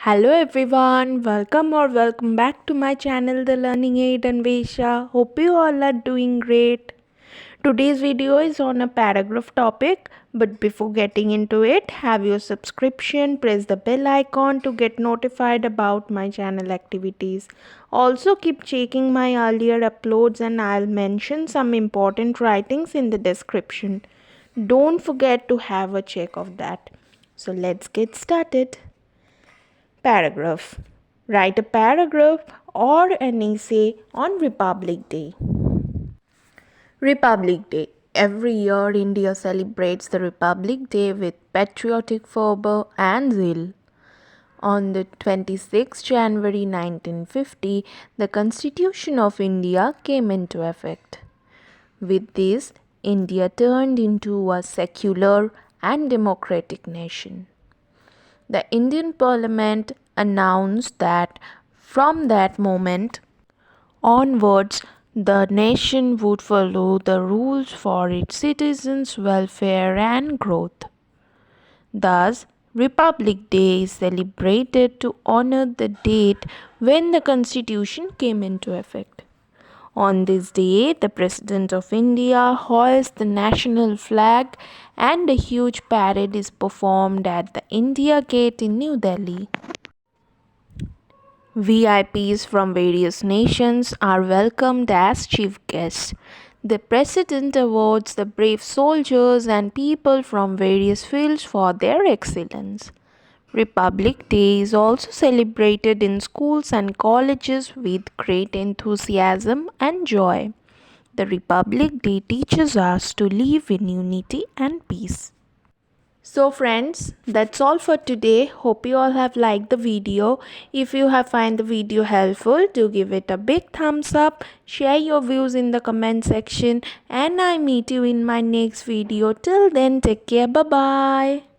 Hello everyone, welcome back to my channel The Learning Aid and Vesha. Hope you all are doing great. Today's video is on a paragraph topic, but before getting into it, have your subscription, press the bell icon to get notified about my channel activities. Also keep checking my earlier uploads and I'll mention some important writings in the description. Don't forget to have a check of that. So let's get started. Paragraph. Write a paragraph or an essay on Republic Day. Republic Day. Every year, India celebrates the Republic Day with patriotic fervor and zeal. On the 26th January 1950, the Constitution of India came into effect. With this, India turned into a secular and democratic nation. The Indian Parliament announced that from that moment onwards, the nation would follow the rules for its citizens' welfare and growth. Thus, Republic Day is celebrated to honor the date when the Constitution came into effect. On this day, the President of India hoists the national flag and a huge parade is performed at the India Gate in New Delhi. VIPs from various nations are welcomed as chief guests. The President awards the brave soldiers and people from various fields for their excellence. Republic Day is also celebrated in schools and colleges with great enthusiasm and joy. The Republic Day teaches us to live in unity and peace. So friends, that's all for today. Hope you all have liked the video. If you have find the video helpful, do give it a big thumbs up. Share your views in the comment section and I meet you in my next video. Till then, take care. Bye bye.